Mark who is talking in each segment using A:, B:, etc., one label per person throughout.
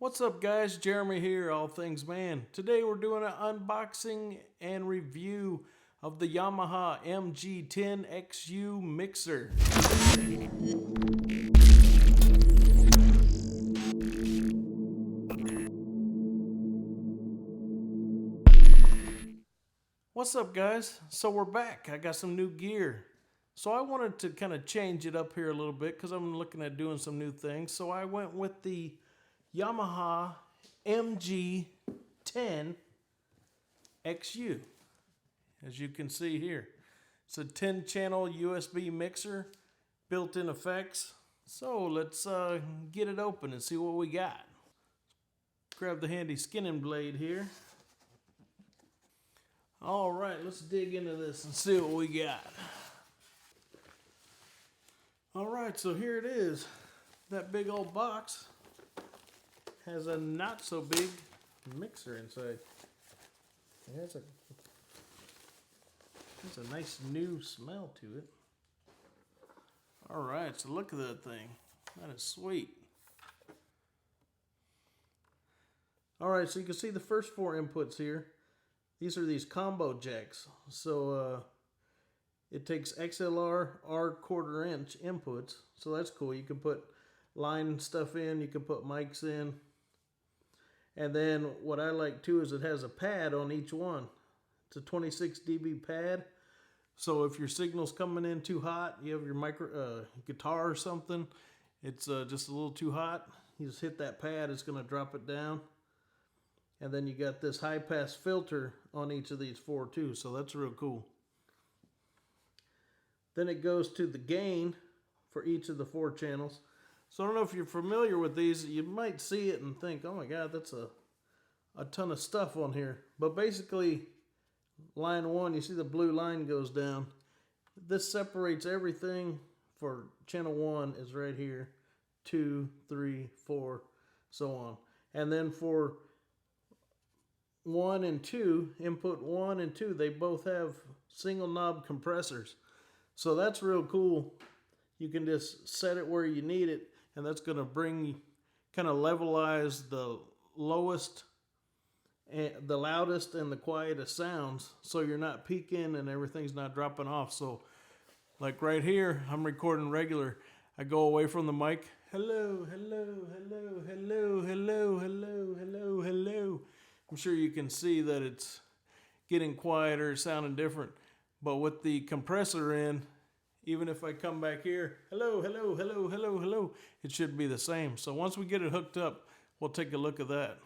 A: What's up guys, Jeremy here, All Things Man. Today we're doing an unboxing and review of the Yamaha MG10XU mixer. What's up guys? So we're back. I got some new gear. So I wanted to kind of change it up here a little bit because I'm looking at doing some new things. So I went with the Yamaha MG10XU, as you can see here. It's a 10-channel USB mixer, built-in effects. So let's get it open and see what we got. Grab the handy skinning blade here. All right, let's dig into this and see what we got. All right, so here it is. That big old box has a not so big mixer inside. It has a nice new smell to it. All right, so look at that thing. That is sweet. All right, so you can see the first four inputs here. These are these combo jacks. So it takes XLR, R 1/4 inch inputs. So that's cool. You can put line stuff in, you can put mics in. And then what I like too is it has a pad on each one. It's a 26 dB pad. So if your signal's coming in too hot, you have your guitar or something, it's just a little too hot, you just hit that pad, it's going to drop it down. And then you got this high pass filter on each of these four too, so that's real cool. Then it goes to the gain for each of the four channels. So I don't know if you're familiar with these, you might see it and think, oh my God, that's a ton of stuff on here. But basically, line one, you see the blue line goes down. This separates everything for channel 1 is right here, 2, 3, 4, so on. And then for 1 and 2, input 1 and 2, they both have single knob compressors. So that's real cool. You can just set it where you need it, and that's going to kind of levelize the lowest, and the loudest and the quietest sounds, so you're not peaking and everything's not dropping off. So like right here, I'm recording regular. I go away from the mic. Hello, hello, hello, hello, hello, hello, hello, hello. I'm sure you can see that it's getting quieter, sounding different. But with the compressor in, even if I come back here, hello, hello, hello, hello, hello, it should be the same. So once we get it hooked up, we'll take a look at that.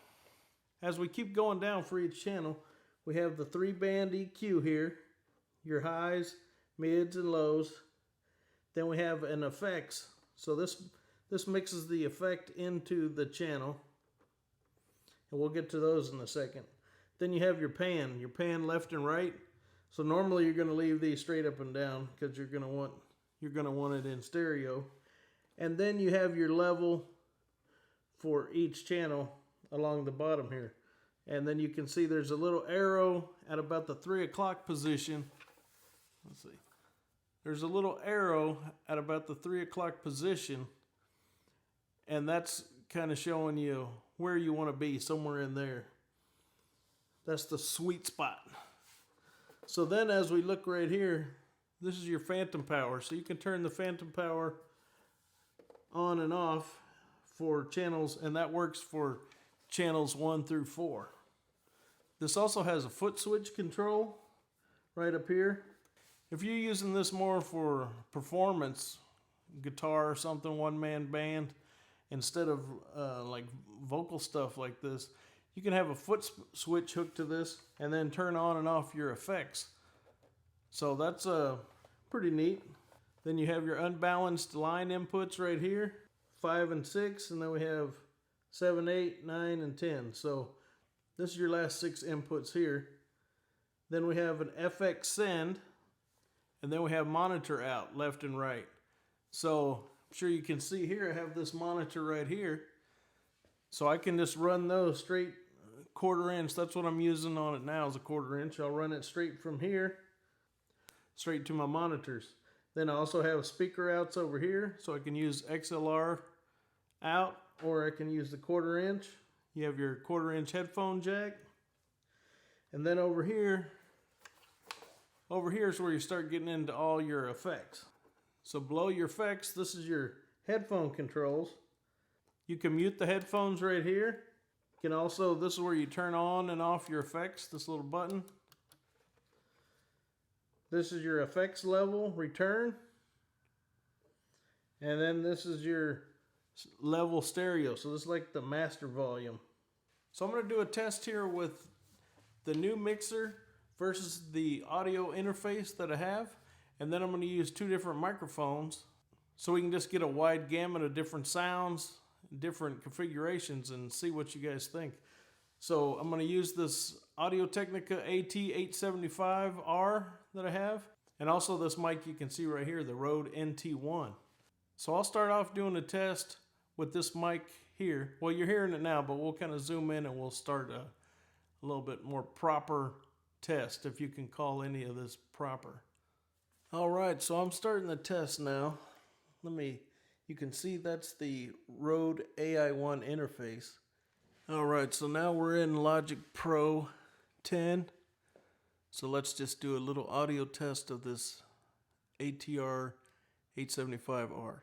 A: As we keep going down for each channel, we have the 3-band EQ here, your highs, mids, and lows. Then we have an effects. So this mixes the effect into the channel. And we'll get to those in a second. Then you have your pan left and right. So normally you're going to leave these straight up and down because you're going to want it in stereo. And then you have your level for each channel along the bottom here. And then you can see there's a little arrow at about the 3 o'clock position. Let's see. There's a little arrow at about the 3 o'clock position. And that's kind of showing you where you want to be, somewhere in there. That's the sweet spot. So then as we look right here, this is your phantom power. So you can turn the phantom power on and off for channels, and that works for channels 1 through 4. This also has a foot switch control right up here. If you're using this more for performance, guitar or something, one-man band, instead of like vocal stuff like this, you can have a foot switch hooked to this and then turn on and off your effects. So that's pretty neat. Then you have your unbalanced line inputs right here, 5 and 6, and then we have 7, 8, 9, and 10. So this is your last 6 inputs here. Then we have an FX send, and then we have monitor out left and right. So I'm sure you can see here, I have this monitor right here. So I can just run those straight 1/4 inch. That's what I'm using on it now, is a 1/4 inch. I'll run it straight from here, straight to my monitors. Then I also have speaker outs over here, so I can use XLR out, or I can use the 1/4 inch. You have your 1/4-inch headphone jack. And then over here is where you start getting into all your effects. So below your effects, this is your headphone controls. You can mute the headphones right here. You can also, this is where you turn on and off your effects, this little button. This is your effects level return. And then this is your level stereo. So this is like the master volume. So I'm going to do a test here with the new mixer versus the audio interface that I have. And then I'm going to use 2 different microphones so we can just get a wide gamut of different sounds, different configurations, and see what you guys think. So I'm going to use this Audio-Technica AT875R that I have. And also this mic you can see right here, the Rode NT1. So I'll start off doing a test with this mic here. Well, you're hearing it now, but we'll kind of zoom in and we'll start a little bit more proper test, if you can call any of this proper. All right, so I'm starting the test now. You can see that's the Rode AI1 interface. All right, so now we're in Logic Pro 10. So let's just do a little audio test of this ATR 875R.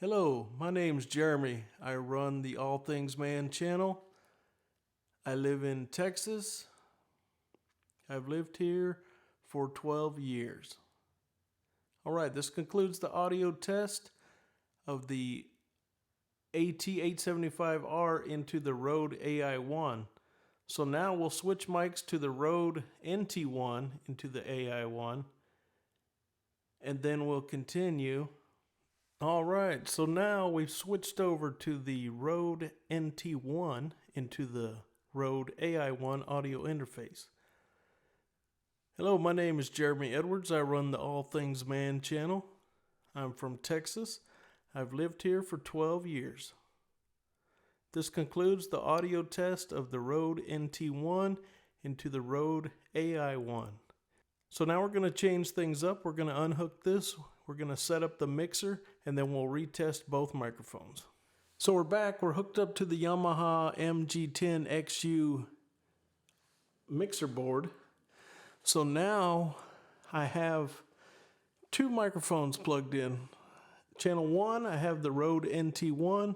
A: Hello, my name's Jeremy. I run the All Things Man channel. I live in Texas. I've lived here for 12 years. All right, this concludes the audio test of the AT875R into the Rode AI1. So now we'll switch mics to the Rode NT1 into the AI1, and then we'll continue. All right, so now we've switched over to the Rode NT1 into the Rode AI1 audio interface. Hello, my name is Jeremy Edwards. I run the All Things Man channel. I'm from Texas. I've lived here for 12 years. This concludes the audio test of the Rode NT1 into the Rode AI1. So now we're going to change things up. We're going to unhook this. We're going to set up the mixer, and then we'll retest both microphones. So we're back. We're hooked up to the Yamaha MG10XU mixer board. So now I have 2 microphones plugged in. Channel 1, I have the Rode NT1.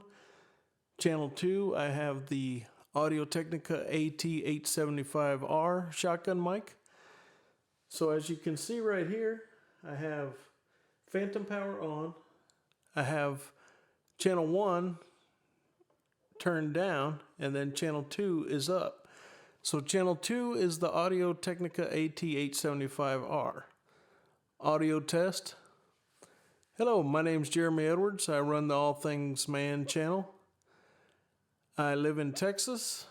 A: Channel 2, I have the Audio-Technica AT875R shotgun mic. So as you can see right here, I have phantom power on. I have channel 1 turned down, and then channel 2 is up. So channel 2 is the Audio-Technica AT875R. Audio test. Hello, my name's Jeremy Edwards. I run the All Things Man channel. I live in Texas.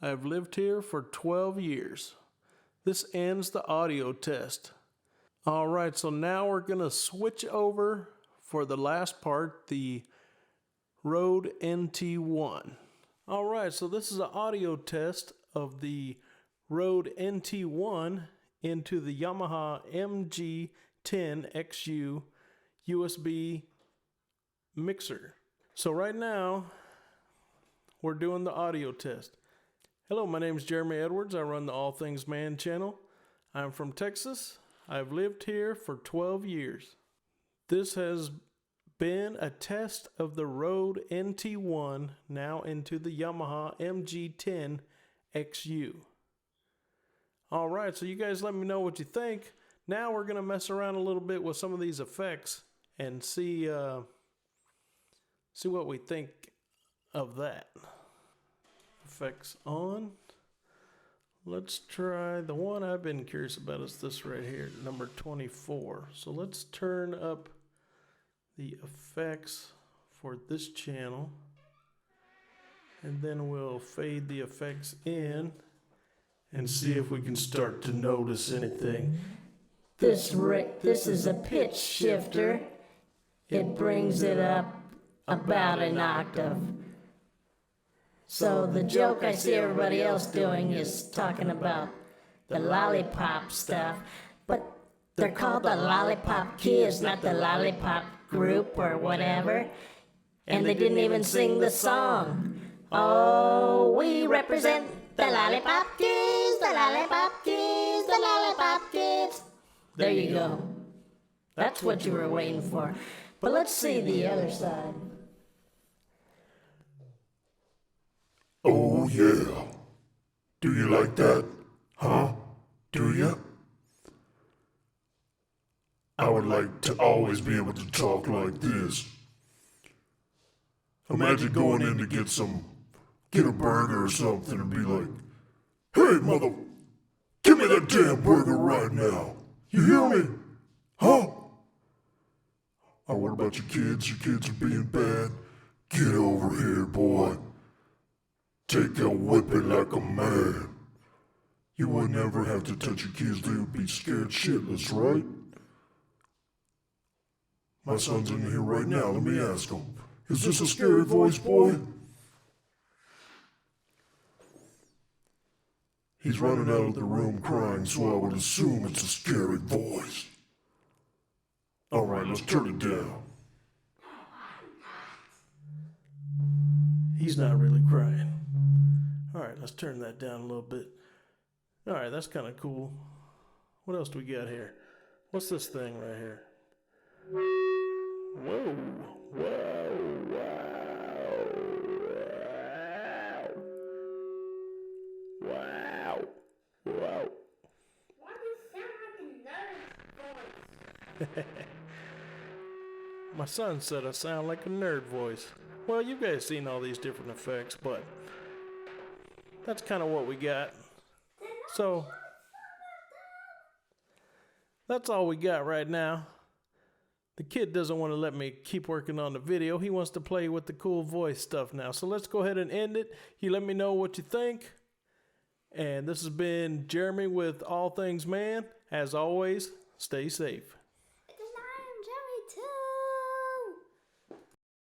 A: I've lived here for 12 years. This ends the audio test. All right, so now we're going to switch over for the last part, the Rode NT1. All right, so this is an audio test of the Rode NT1 into the Yamaha MG10XU USB mixer. So right now, we're doing the audio test. Hello, my name is Jeremy Edwards. I run the All Things Man channel. I'm from Texas. I've lived here for 12 years. This has been a test of the Rode NT1 now into the Yamaha MG10XU. All right, so you guys let me know what you think. Now we're going to mess around a little bit with some of these effects and see what we think of that. Effects on. Let's try the one I've been curious about is this right here, number 24. So let's turn up the effects for this channel, and then we'll fade the effects in and see if we can start to notice anything.
B: This is a pitch shifter. It brings it up about an octave. So the joke I see everybody else doing is talking about the lollipop stuff, but they're called the Lollipop Kids, not the Lollipop Group or whatever, and they didn't even sing the song. Oh, we represent the Lollipop Kids, the Lollipop Kids, the Lollipop Kids. There you go. That's what you were waiting for. But let's see the other side.
C: Oh yeah. Do you like that? Huh? Do you? I would like to always be able to talk like this. Imagine going in to get a burger or something and be like, "Hey mother, give me that damn burger right now. You hear me? Huh? Or what about your kids? Your kids are being bad. Get over here, boy. Take that whipping like a man. You would never have to touch your kids. They would be scared shitless, right? My son's in here right now. Let me ask him. Is this a scary voice, boy? He's running out of the room crying, so I would assume it's a scary voice. All right, let's turn it down.
A: He's not really crying. All right, let's turn that down a little bit. All right, that's kind of cool. What else do we got here? What's this thing right here? Whoa, whoa, wow, wow, wow.
B: Why do you sound like a nerd voice?
A: My son said I sound like a nerd voice. Well, you guys seen all these different effects, but that's kind of what we got. So that's all we got right now. The kid doesn't want to let me keep working on the video. He wants to play with the cool voice stuff now. So let's go ahead and end it. You let me know what you think. And this has been Jeremy with All Things Man. As always, stay safe.